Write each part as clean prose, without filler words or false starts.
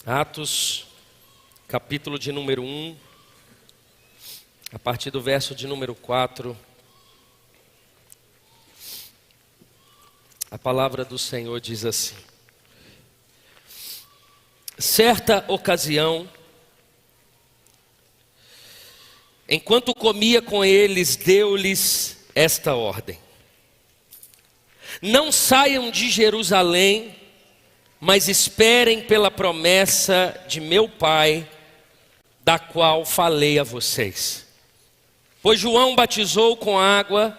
Atos, capítulo de número 1, a partir do verso de número 4. A palavra do Senhor diz assim: certa ocasião, enquanto comia com eles, deu-lhes esta ordem: não saiam de Jerusalém, mas esperem pela promessa de meu Pai, da qual falei a vocês. Pois João batizou com água,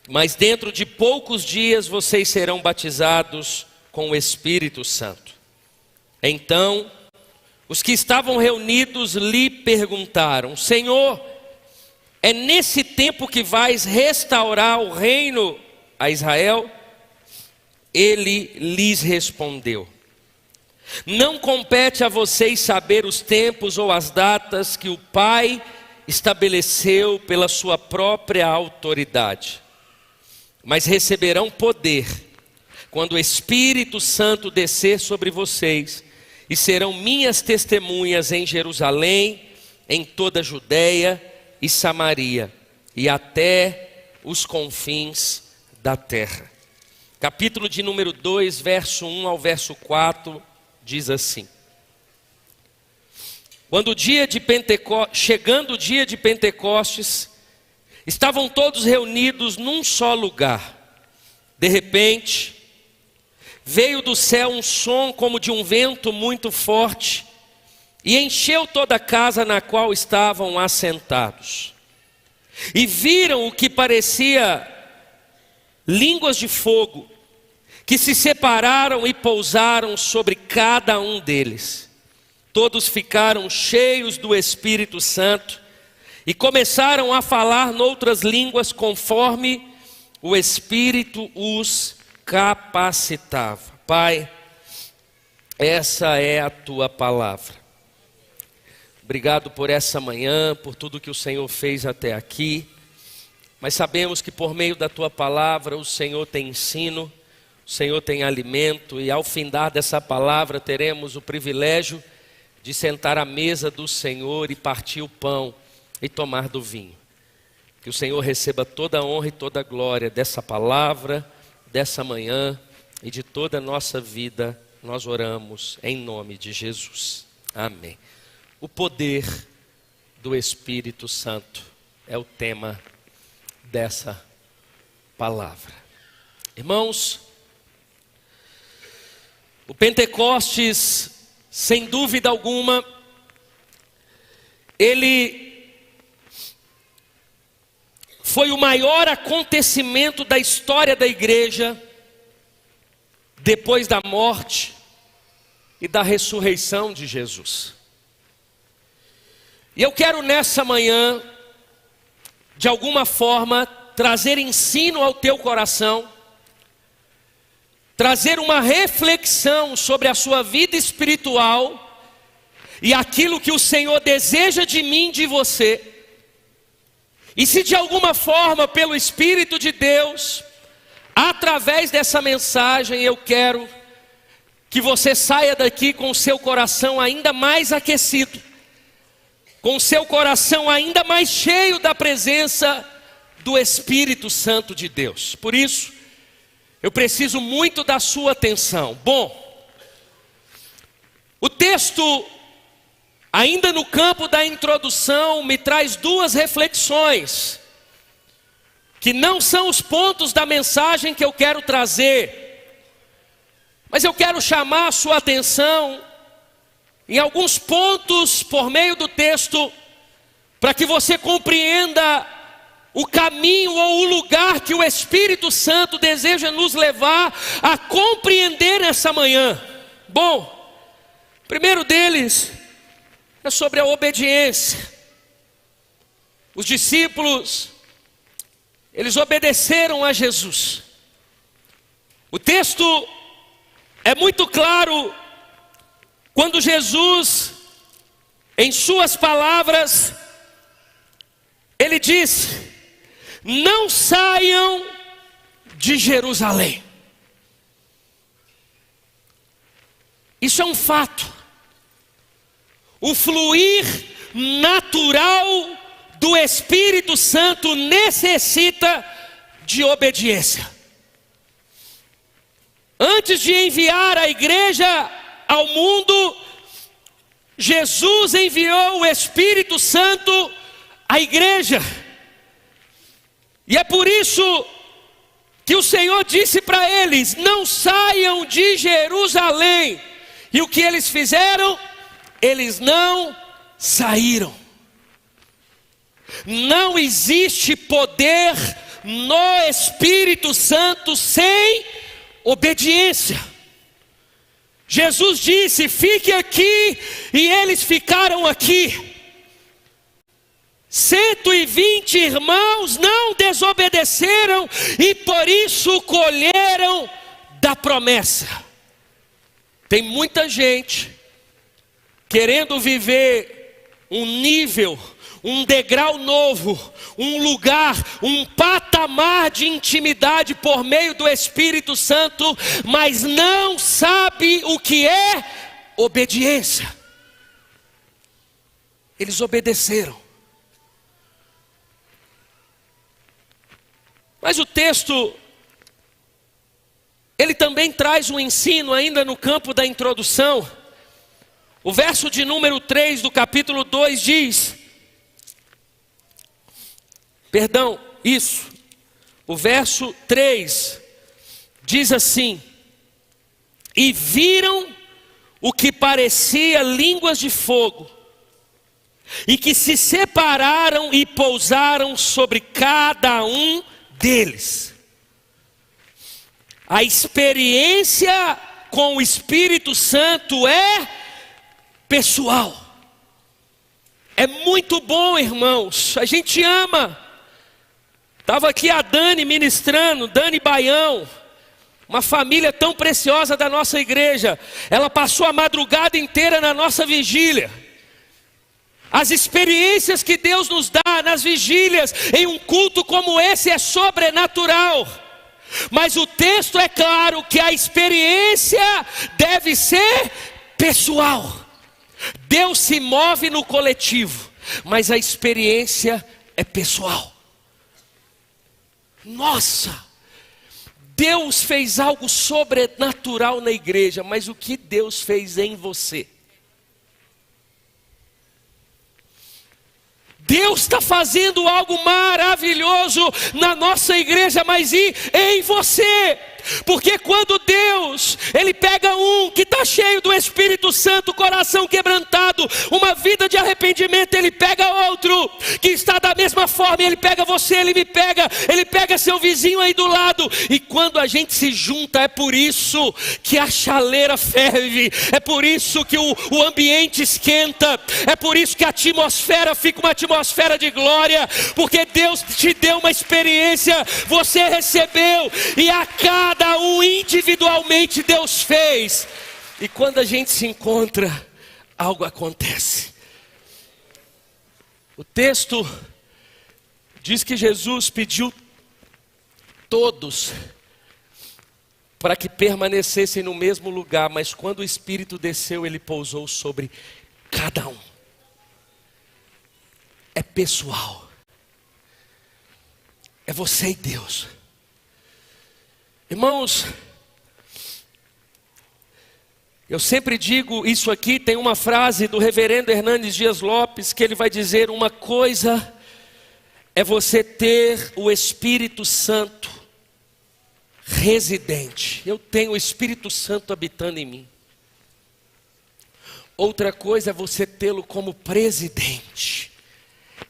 mas dentro de poucos dias vocês serão batizados com o Espírito Santo. Então, os que estavam reunidos lhe perguntaram: Senhor, é nesse tempo que vais restaurar o reino a Israel? Ele lhes respondeu: não compete a vocês saber os tempos ou as datas que o Pai estabeleceu pela sua própria autoridade, mas receberão poder quando o Espírito Santo descer sobre vocês, e serão minhas testemunhas em Jerusalém, em toda a Judeia e Samaria, e até os confins da terra. Capítulo de número 2, verso 1 ao verso 4, diz assim: chegando o dia de Pentecostes, estavam todos reunidos num só lugar. De repente, veio do céu um som como de um vento muito forte, e encheu toda a casa na qual estavam assentados. E viram o que parecia línguas de fogo, que se separaram e pousaram sobre cada um deles. Todos ficaram cheios do Espírito Santo e começaram a falar noutras línguas conforme o Espírito os capacitava. Pai, essa é a tua palavra. Obrigado por essa manhã, por tudo que o Senhor fez até aqui. Mas sabemos que por meio da tua palavra o Senhor tem ensino, o Senhor tem alimento, e ao findar dessa palavra teremos o privilégio de sentar à mesa do Senhor e partir o pão e tomar do vinho. Que o Senhor receba toda a honra e toda a glória dessa palavra, dessa manhã e de toda a nossa vida. Nós oramos em nome de Jesus. Amém. O poder do Espírito Santo é o tema dessa palavra. Irmãos, o Pentecostes, sem dúvida alguma, ele foi o maior acontecimento da história da igreja, depois da morte e da ressurreição de Jesus. E eu quero nessa manhã, de alguma forma, trazer ensino ao teu coração, trazer uma reflexão sobre a sua vida espiritual e aquilo que o Senhor deseja de mim e de você. E se de alguma forma, pelo Espírito de Deus, através dessa mensagem, eu quero que você saia daqui com o seu coração ainda mais aquecido, com o seu coração ainda mais cheio da presença do Espírito Santo de Deus. Por isso, eu preciso muito da sua atenção. Bom, o texto, ainda no campo da introdução, me traz duas reflexões, que não são os pontos da mensagem que eu quero trazer, mas eu quero chamar a sua atenção em alguns pontos por meio do texto, para que você compreenda o caminho ou o lugar que o Espírito Santo deseja nos levar a compreender essa manhã. Bom, o primeiro deles é sobre a obediência. Os discípulos, eles obedeceram a Jesus. O texto é muito claro quando Jesus, em suas palavras, ele disse: não saiam de Jerusalém. Isso é um fato. o fluir natural do Espírito Santo necessita de obediência. Antes de enviar a igreja ao mundo, Jesus enviou o Espírito Santo à igreja. E é por isso que o Senhor disse para eles: não saiam de Jerusalém. E o que eles fizeram? Eles não saíram. Não existe poder no Espírito Santo sem obediência. Jesus disse: fique aqui, e eles ficaram aqui. 120 irmãos não desobedeceram e por isso colheram da promessa. Tem muita gente querendo viver um nível, um degrau novo, um lugar, um patamar de intimidade por meio do Espírito Santo, mas não sabe o que é obediência. Eles obedeceram. Mas o texto, ele também traz um ensino ainda no campo da introdução. O verso de número 3 do capítulo 2 diz... O verso 3 diz assim: e viram o que parecia línguas de fogo, e que se separaram e pousaram sobre cada um deles. A experiência com o Espírito Santo é pessoal. É muito bom, irmãos. A gente ama. Estava aqui a Dani ministrando, Dani Baião, uma família tão preciosa da nossa igreja. Ela passou a madrugada inteira na nossa vigília. As experiências que Deus nos dá nas vigílias, em um culto como esse, é sobrenatural. Mas o texto é claro que a experiência deve ser pessoal. Deus se move no coletivo, mas a experiência é pessoal. Nossa, Deus fez algo sobrenatural na igreja, mas o que Deus fez em você? Deus está fazendo algo maravilhoso na nossa igreja, mas e em você? Porque quando Deus, Ele pega um que está cheio do Espírito Santo, coração quebrantado, uma vida de arrependimento, Ele pega outro que está da mesma forma, Ele pega você, Ele me pega, Ele pega seu vizinho aí do lado, e quando a gente se junta, é por isso que a chaleira ferve, é por isso que o ambiente esquenta, é por isso que a atmosfera fica uma atmosfera de glória, porque Deus te deu uma experiência, você recebeu, e a cada um individualmente Deus fez, e quando a gente se encontra, algo acontece. O texto diz que Jesus pediu todos para que permanecessem no mesmo lugar, mas quando o Espírito desceu, Ele pousou sobre cada um. É pessoal, é você e Deus. Irmãos, eu sempre digo isso aqui, tem uma frase do reverendo Hernandes Dias Lopes, que ele vai dizer: uma coisa é você ter o Espírito Santo residente, eu tenho o Espírito Santo habitando em mim. Outra coisa é você tê-lo como presidente,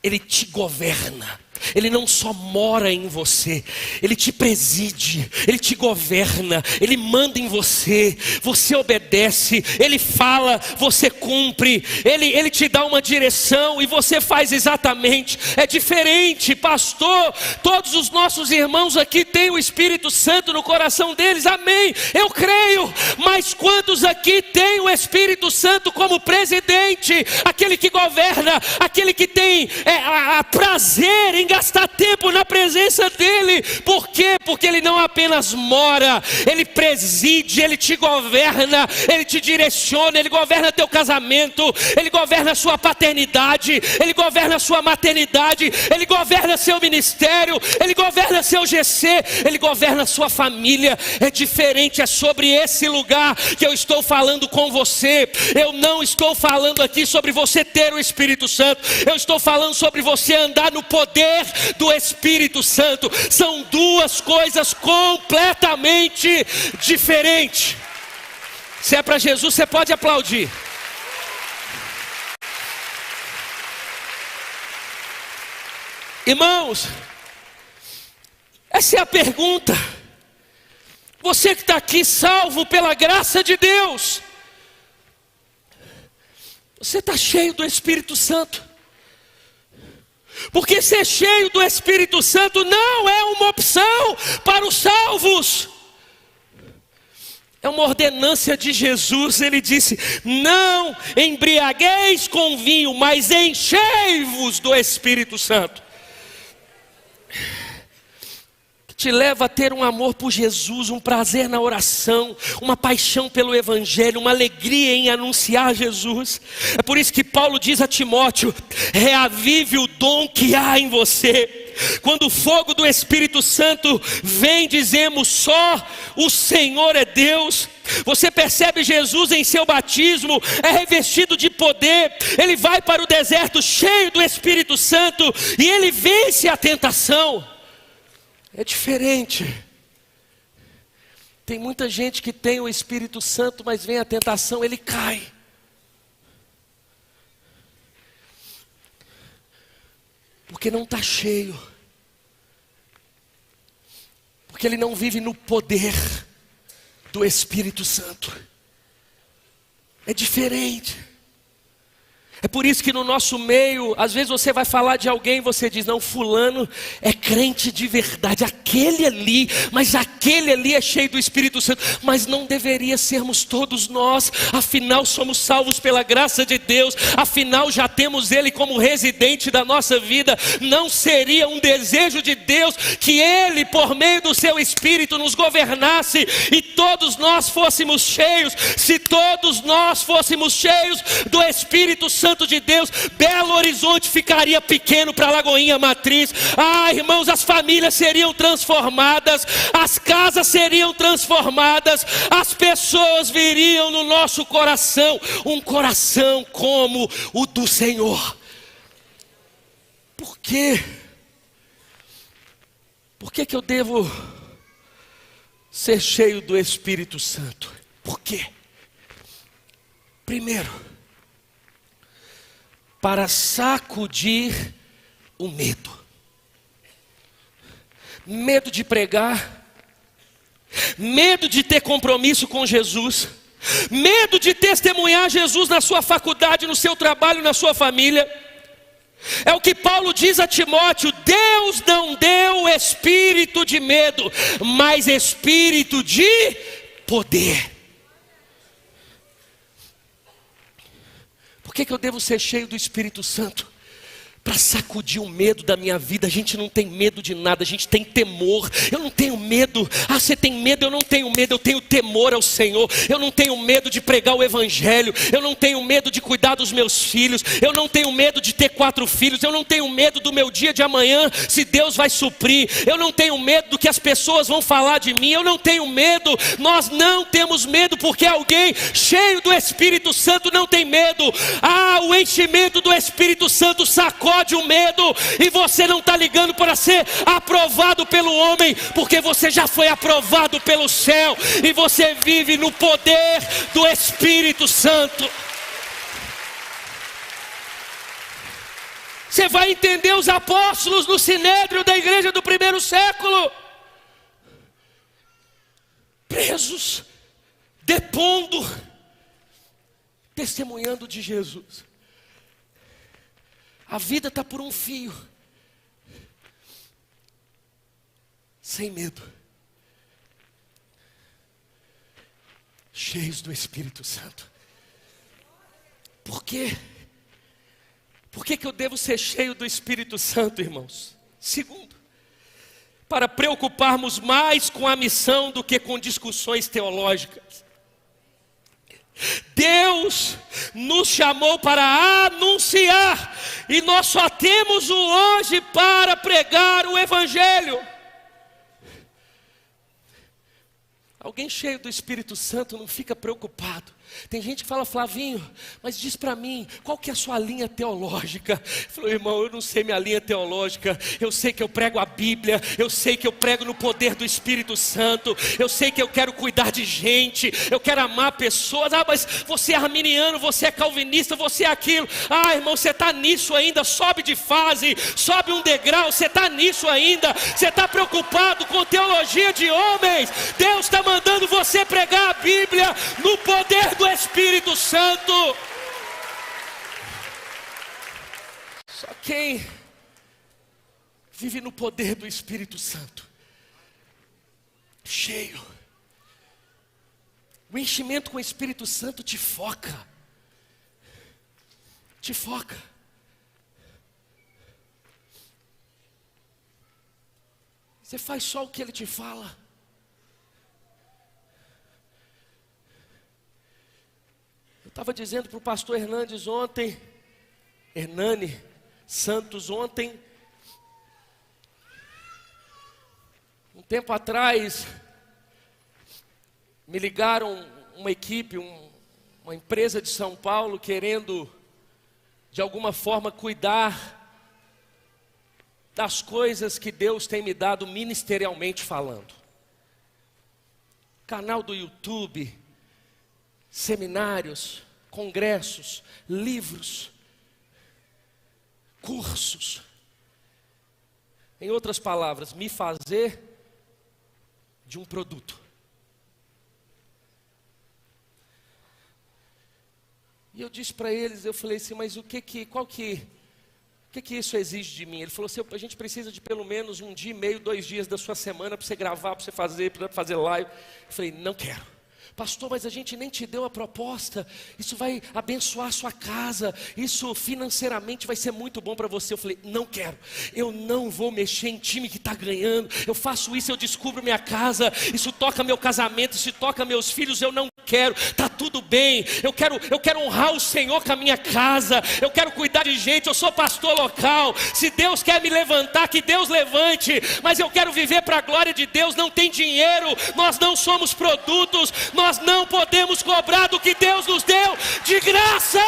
Ele te governa. Ele não só mora em você, Ele te preside, Ele te governa, Ele manda em você, você obedece, Ele fala, você cumpre, Ele te dá uma direção e você faz exatamente. É diferente, pastor, todos os nossos irmãos aqui têm o Espírito Santo no coração deles, amém, eu creio, mas quantos aqui têm o Espírito Santo como presidente, aquele que governa, aquele que tem a prazer em gastar tempo na presença dEle. Por quê? Porque Ele não apenas mora, Ele preside, Ele te governa, Ele te direciona, Ele governa teu casamento, Ele governa a sua paternidade, Ele governa a sua maternidade, Ele governa seu ministério, Ele governa seu GC, Ele governa a sua família. É diferente, é sobre esse lugar que eu estou falando com você. Eu não estou falando aqui sobre você ter o Espírito Santo, eu estou falando sobre você andar no poder do Espírito Santo. São duas coisas completamente diferentes. Se é para Jesus, você pode aplaudir. Irmãos, essa é a pergunta. Você que está aqui salvo pela graça de Deus, você está cheio do Espírito Santo? Porque ser cheio do Espírito Santo não é uma opção para os salvos, é uma ordenância de Jesus. Ele disse: não embriagueis com vinho, mas enchei-vos do Espírito Santo. Te leva a ter um amor por Jesus, um prazer na oração, uma paixão pelo Evangelho, uma alegria em anunciar Jesus. É por isso que Paulo diz a Timóteo: reavive o dom que há em você. Quando o fogo do Espírito Santo vem, dizemos: só o Senhor é Deus. Você percebe Jesus em seu batismo, é revestido de poder. Ele vai para o deserto cheio do Espírito Santo e ele vence a tentação. É diferente. Tem muita gente que tem o Espírito Santo, mas vem a tentação, ele cai. Porque não está cheio. Porque ele não vive no poder do Espírito Santo. É diferente. É por isso que no nosso meio, às vezes você vai falar de alguém e você diz: não, fulano é crente de verdade, aquele ali, mas aquele ali é cheio do Espírito Santo. Mas não deveria sermos todos nós, afinal somos salvos pela graça de Deus, afinal já temos Ele como residente da nossa vida. Não seria um desejo de Deus que Ele, por meio do seu Espírito, nos governasse e todos nós fôssemos cheios? Se todos nós fôssemos cheios do Espírito Santo de Deus, Belo Horizonte ficaria pequeno para Lagoinha Matriz. Irmãos, as famílias seriam transformadas, as casas seriam transformadas, as pessoas viriam no nosso coração, um coração como o do Senhor. Por quê? Por que eu devo ser cheio do Espírito Santo? Por quê? Primeiro, para sacudir o medo. Medo de pregar, medo de ter compromisso com Jesus, medo de testemunhar Jesus na sua faculdade, no seu trabalho, na sua família. É o que Paulo diz a Timóteo: Deus não deu espírito de medo, mas espírito de poder. Por que eu devo ser cheio do Espírito Santo? Para sacudir o medo da minha vida. A gente não tem medo de nada, a gente tem temor. Eu não tenho medo. Você tem medo? Eu não tenho medo, eu tenho temor ao Senhor. Eu não tenho medo de pregar o Evangelho, eu não tenho medo de cuidar dos meus filhos, eu não tenho medo de ter 4 filhos, eu não tenho medo do meu dia de amanhã, se Deus vai suprir. Eu não tenho medo do que as pessoas vão falar de mim, eu não tenho medo. Nós não temos medo, porque alguém cheio do Espírito Santo não tem medo. O enchimento do Espírito Santo sacode o medo, e você não está ligando para ser aprovado pelo homem, porque você já foi aprovado pelo céu, e você vive no poder do Espírito Santo. Você vai entender os apóstolos no sinédrio da igreja do primeiro século, presos, depondo, testemunhando de Jesus. A vida está por um fio, sem medo, cheios do Espírito Santo. Por quê? Por que eu devo ser cheio do Espírito Santo, irmãos? Segundo, para preocuparmos mais com a missão do que com discussões teológicas. Deus nos chamou para anunciar, e nós só temos o hoje para pregar o Evangelho. Alguém cheio do Espírito Santo não fica preocupado. Tem gente que fala: Flavinho, mas diz para mim, qual que é a sua linha teológica? Falou: irmão, eu não sei minha linha teológica. Eu sei que eu prego a Bíblia, eu sei que eu prego no poder do Espírito Santo, eu sei que eu quero cuidar de gente, eu quero amar pessoas. Ah, mas você é arminiano, você é calvinista, você é aquilo. Ah, irmão, você está nisso ainda, sobe de fase, sobe um degrau, você está nisso ainda. Você está preocupado com teologia de homens. Deus está mandando você pregar a Bíblia no poder do Espírito Santo. Só quem vive no poder do Espírito Santo, cheio, o enchimento com o Espírito Santo te foca. Te foca. Você faz só o que Ele te fala. Eu estava dizendo para o pastor Hernani Santos ontem, um tempo atrás, me ligaram uma equipe, uma empresa de São Paulo, querendo de alguma forma cuidar das coisas que Deus tem me dado ministerialmente falando. Canal do YouTube, seminários, congressos, livros, cursos. Em outras palavras, me fazer de um produto. E eu disse para eles, eu falei assim: mas o que isso exige de mim? Ele falou assim: a gente precisa de pelo menos 1 dia e meio, 2 dias da sua semana para você gravar, para você fazer live. Eu falei: não quero. Pastor, mas a gente nem te deu a proposta. Isso vai abençoar a sua casa, isso financeiramente vai ser muito bom para você. Eu falei: não quero. Eu não vou mexer em time que está ganhando. Eu faço isso, eu descubro minha casa, isso toca meu casamento, isso toca meus filhos. Eu não quero, está tudo bem. Eu quero honrar o Senhor com a minha casa. Eu quero cuidar de gente. Eu sou pastor local. Se Deus quer me levantar, que Deus levante. Mas eu quero viver para a glória de Deus. Não tem dinheiro, nós não somos produtos, nós não podemos cobrar do que Deus nos deu de graça.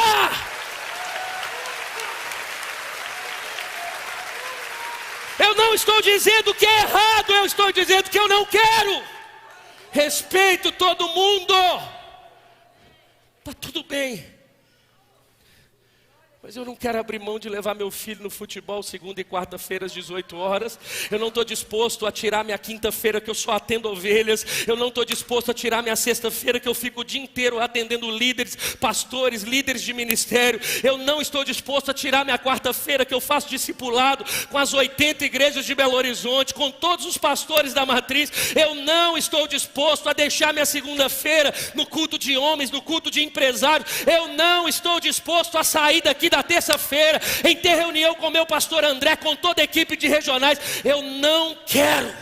Eu não estou dizendo que é errado, eu estou dizendo que eu não quero. Respeito todo mundo, está tudo bem, mas eu não quero abrir mão de levar meu filho no futebol segunda e quarta-feira às 18 horas. Eu não estou disposto a tirar minha quinta-feira que eu só atendo ovelhas. Eu não estou disposto a tirar minha sexta-feira que eu fico o dia inteiro atendendo líderes, pastores, líderes de ministério. Eu não estou disposto a tirar minha quarta-feira que eu faço discipulado com as 80 igrejas de Belo Horizonte, com todos os pastores da matriz. Eu não estou disposto a deixar minha segunda-feira no culto de homens, no culto de empresários. Eu não estou disposto a sair daqui da terça-feira em ter reunião com meu pastor André, com toda a equipe de regionais. Eu não quero.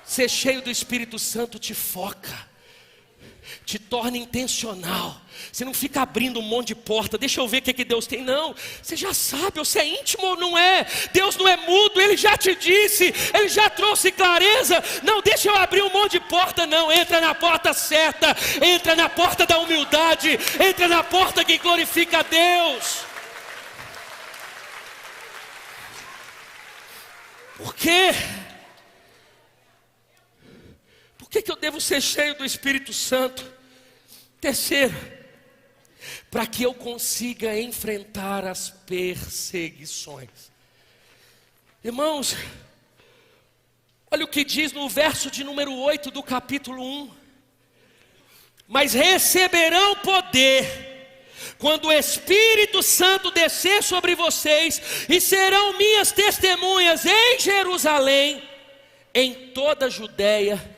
Ser cheio do Espírito Santo te foca, te torna intencional. Você não fica abrindo um monte de porta. Deixa eu ver o que Deus tem. Não, você já sabe. Você é íntimo ou não é? Deus não é mudo, Ele já te disse, Ele já trouxe clareza. Não, deixa eu abrir um monte de porta. Não, entra na porta certa, entra na porta da humildade, entra na porta que glorifica a Deus. Por quê? Por que eu devo ser cheio do Espírito Santo? Terceiro, para que eu consiga enfrentar as perseguições. Irmãos, olha o que diz no verso de número 8 do capítulo 1. Mas receberão poder quando o Espírito Santo descer sobre vocês, e serão minhas testemunhas em Jerusalém, em toda a Judéia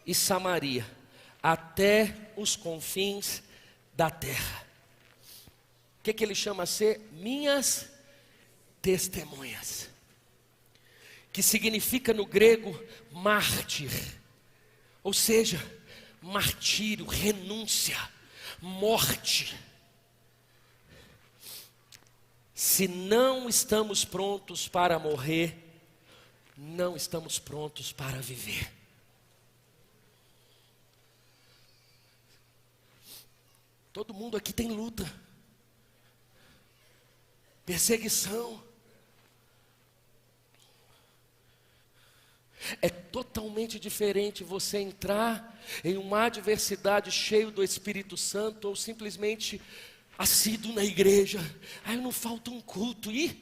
e Samaria, até os confins da terra. O que ele chama a ser? Minhas testemunhas, que significa no grego mártir, ou seja, martírio, renúncia, morte. Se não estamos prontos para morrer, não estamos prontos para viver. Todo mundo aqui tem luta, perseguição. É totalmente diferente você entrar em uma adversidade cheio do Espírito Santo ou simplesmente assíduo na igreja. Aí não falta um culto. E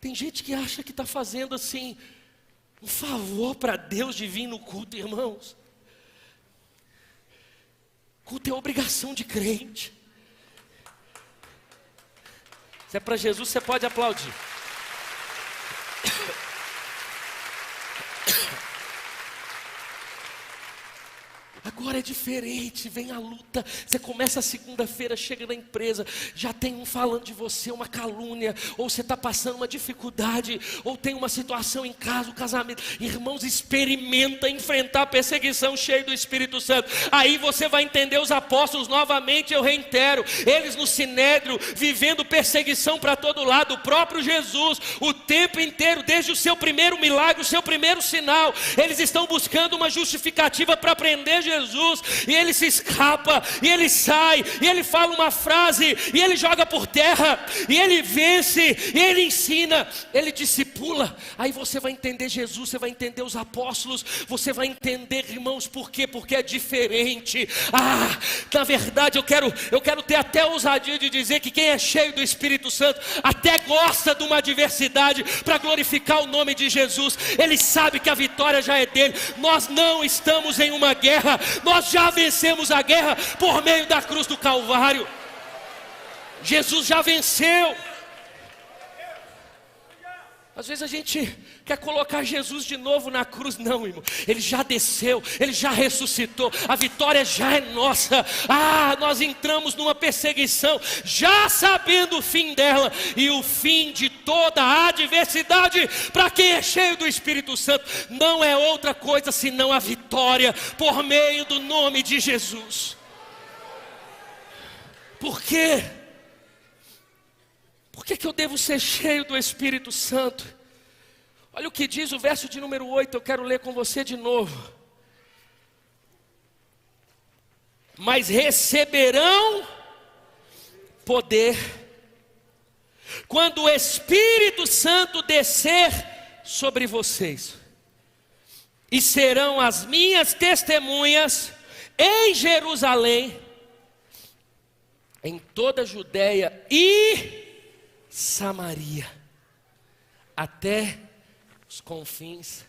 tem gente que acha que está fazendo assim um favor para Deus de vir no culto, irmãos. Culto é obrigação de crente. Se é para Jesus, você pode aplaudir. Agora é diferente, vem a luta. Você começa a segunda-feira, chega na empresa, já tem um falando de você, uma calúnia, ou você está passando uma dificuldade, ou tem uma situação em casa, o casamento. Irmãos, experimenta enfrentar a perseguição cheio do Espírito Santo. Aí você vai entender os apóstolos novamente, eu reitero, eles no Sinédrio, vivendo perseguição para todo lado, o próprio Jesus, o tempo inteiro, desde o seu primeiro milagre, o seu primeiro sinal, eles estão buscando uma justificativa para prender Jesus. E ele se escapa, e ele sai, e ele fala uma frase, e ele joga por terra, e ele vence, e ele ensina, ele discipula. Aí você vai entender Jesus, você vai entender os apóstolos, você vai entender, irmãos, por quê? Porque é diferente. Na verdade eu quero ter até a ousadia de dizer que quem é cheio do Espírito Santo até gosta de uma adversidade para glorificar o nome de Jesus. Ele sabe que a vitória já é dele. Nós não estamos em uma guerra, nós já vencemos a guerra por meio da cruz do Calvário. Jesus já venceu. Às vezes a gente quer colocar Jesus de novo na cruz. Não, irmão, ele já desceu, ele já ressuscitou, a vitória já é nossa. Nós entramos numa perseguição já sabendo o fim dela, e o fim de toda a adversidade para quem é cheio do Espírito Santo não é outra coisa senão a vitória por meio do nome de Jesus. Por quê? Por que eu devo ser cheio do Espírito Santo? Olha o que diz o verso de número 8, eu quero ler com você de novo. Mas receberão poder quando o Espírito Santo descer sobre vocês, e serão as minhas testemunhas em Jerusalém, em toda a Judeia e Samaria, até os confins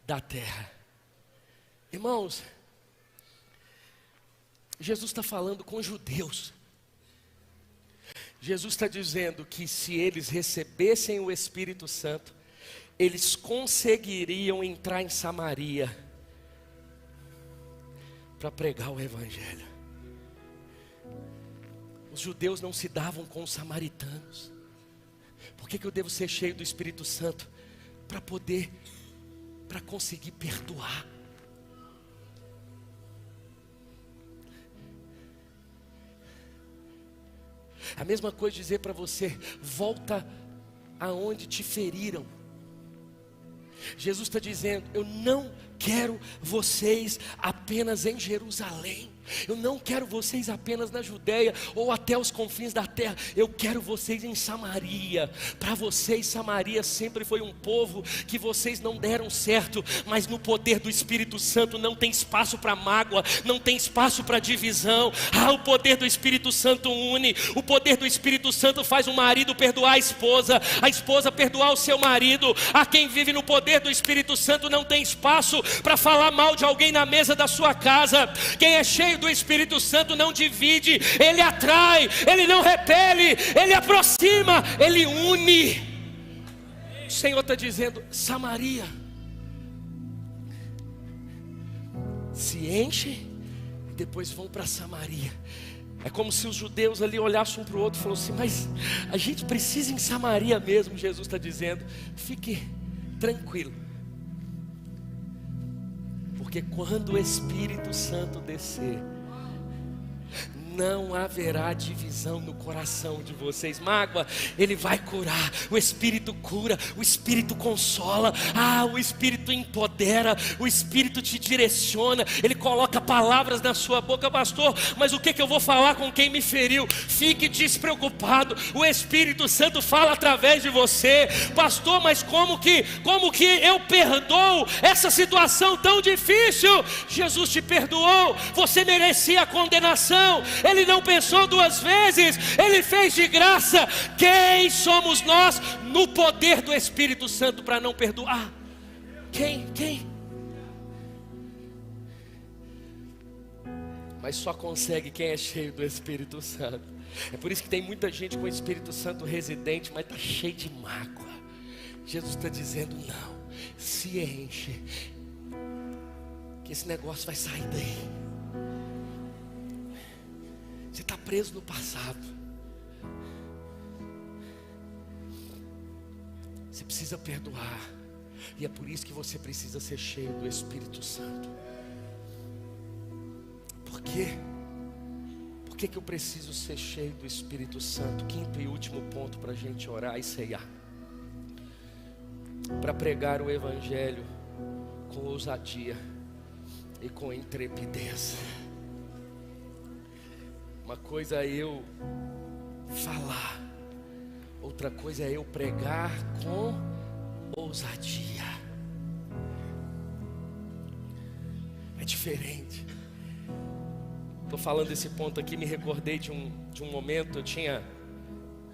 da terra. Irmãos, Jesus está falando com judeus. Jesus está dizendo que se eles recebessem o Espírito Santo, eles conseguiriam entrar em Samaria para pregar o Evangelho. Os judeus não se davam com os samaritanos. Por que eu devo ser cheio do Espírito Santo? Para conseguir perdoar. A mesma coisa dizer para você, volta aonde te feriram. Jesus está dizendo, eu não quero vocês apenas em Jerusalém. Eu não quero vocês apenas na Judeia ou até os confins da terra. Eu quero vocês em Samaria. Para vocês Samaria sempre foi um povo que vocês não deram certo, mas no poder do Espírito Santo não tem espaço para mágoa, não tem espaço para divisão. O poder do Espírito Santo une. O poder do Espírito Santo faz o marido perdoar a esposa perdoar o seu marido. A quem vive no poder do Espírito Santo não tem espaço para falar mal de alguém na mesa da sua casa. Quem é cheio do Espírito Santo não divide, ele atrai, ele não repele, ele aproxima, ele une. O Senhor está dizendo, Samaria se enche e depois vão para Samaria. É como se os judeus ali olhassem um para o outro e falassem assim: mas a gente precisa ir em Samaria mesmo. Jesus está dizendo: fique tranquilo, porque quando o Espírito Santo descer, não haverá divisão no coração de vocês. Mágoa, Ele vai curar. O Espírito cura, o Espírito consola. O Espírito empodera, o Espírito te direciona. Ele coloca palavras na sua boca. Pastor, mas o que eu vou falar com quem me feriu? Fique despreocupado, o Espírito Santo fala através de você. Pastor, mas como que eu perdoo essa situação tão difícil? Jesus te perdoou. Você merecia a condenação, Ele não pensou duas vezes, Ele fez de graça. Quem somos nós no poder do Espírito Santo para não perdoar? Quem? Mas só consegue quem é cheio do Espírito Santo. É por isso que tem muita gente com o Espírito Santo residente, mas está cheio de mágoa. Jesus está dizendo: não, se enche, que esse negócio vai sair daí. Você está preso no passado. Você precisa perdoar. E é por isso que você precisa ser cheio do Espírito Santo. Por quê? Por que eu preciso ser cheio do Espírito Santo? Quinto e último ponto para a gente orar e ceiar. Para pregar o Evangelho com ousadia e com intrepidez. Uma coisa é eu falar, outra coisa é eu pregar com ousadia. É diferente. Estou falando desse ponto aqui, me recordei de um momento. Eu tinha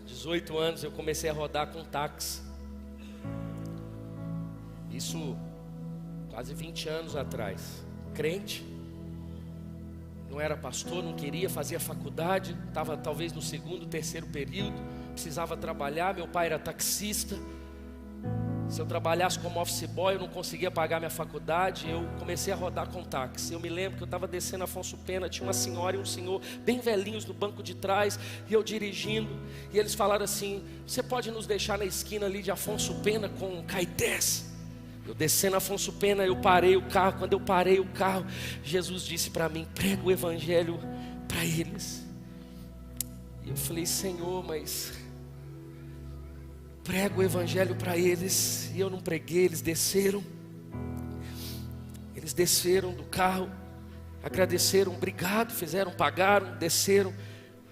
18 anos, eu comecei a rodar com táxi. Isso quase 20 anos atrás. Crente, não era pastor, não queria, fazia faculdade, estava talvez no segundo, terceiro período, precisava trabalhar. Meu pai era taxista. Se eu trabalhasse como office boy, eu não conseguia pagar minha faculdade. Eu comecei a rodar com táxi. Eu me lembro que eu estava descendo Afonso Pena, tinha uma senhora e um senhor bem velhinhos no banco de trás, e eu dirigindo, e eles falaram assim: você pode nos deixar na esquina ali de Afonso Pena com Caetés? Eu descendo Afonso Pena, eu parei o carro. Quando eu parei o carro, Jesus disse para mim: prega o Evangelho para eles. E eu falei: Senhor, mas prego o Evangelho para eles. E eu não preguei. Eles desceram do carro, agradeceram, obrigado, fizeram, pagaram, desceram,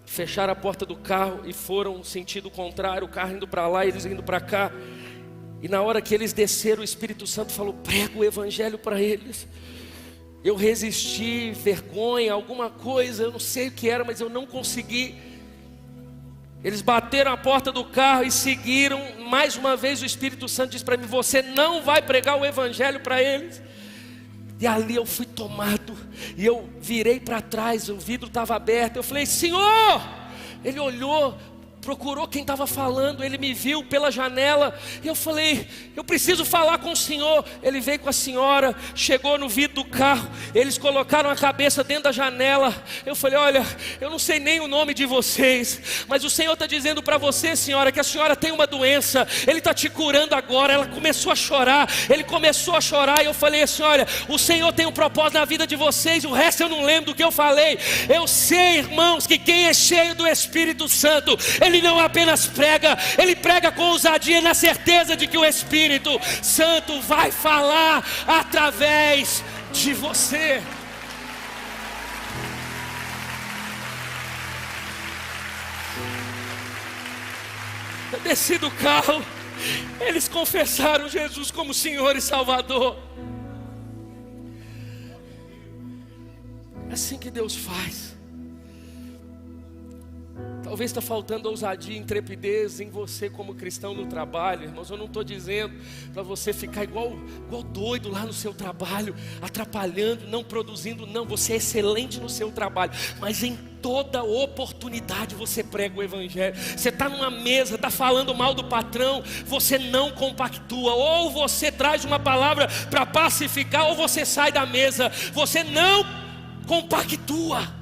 fecharam a porta do carro e foram sentido contrário, o carro indo para lá, eles indo para cá. E na hora que eles desceram, o Espírito Santo falou: prega o Evangelho para eles. Eu resisti, vergonha, alguma coisa, eu não sei o que era, mas eu não consegui. Eles bateram a porta do carro e seguiram. Mais uma vez o Espírito Santo disse para mim: você não vai pregar o Evangelho para eles. E ali eu fui tomado, e eu virei para trás, o vidro estava aberto. Eu falei: Senhor! Ele olhou, procurou quem estava falando, ele me viu pela janela, e eu falei: eu preciso falar com o senhor. Ele veio com a senhora, chegou no vidro do carro, eles colocaram a cabeça dentro da janela. Eu falei: olha, eu não sei nem o nome de vocês, mas o Senhor está dizendo para você, senhora, que a senhora tem uma doença, Ele está te curando agora. Ela começou a chorar, ele começou a chorar, e eu falei assim: olha, o Senhor tem um propósito na vida de vocês. O resto eu não lembro do que eu falei. Eu sei, irmãos, que quem é cheio do Espírito Santo, ele não apenas prega, ele prega com ousadia, na certeza de que o Espírito Santo vai falar através de você. Eu desci do carro, eles confessaram Jesus como Senhor e Salvador. É assim que Deus faz. Talvez está faltando ousadia e intrepidez em você como cristão no trabalho. Irmãos, eu não estou dizendo para você ficar igual doido lá no seu trabalho, atrapalhando, não produzindo. Não, você é excelente no seu trabalho, mas em toda oportunidade você prega o Evangelho. Você está numa mesa, está falando mal do patrão, você não compactua. Ou você traz uma palavra para pacificar, ou você sai da mesa. Você não compactua.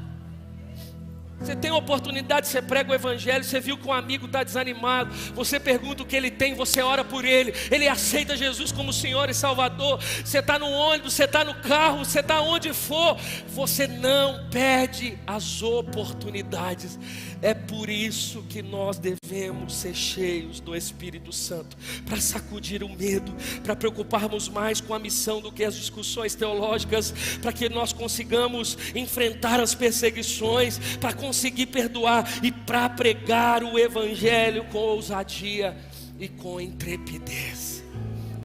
Você tem a oportunidade, você prega o evangelho, você viu que um amigo está desanimado, você pergunta o que ele tem, você ora por ele, ele aceita Jesus como Senhor e Salvador. Você está no ônibus, você está no carro, você está onde for, você não perde as oportunidades. É por isso que nós devemos ser cheios do Espírito Santo, para sacudir o medo, para preocuparmos mais com a missão do que as discussões teológicas, para que nós consigamos enfrentar as perseguições, para conseguir perdoar e para pregar o evangelho com ousadia e com intrepidez.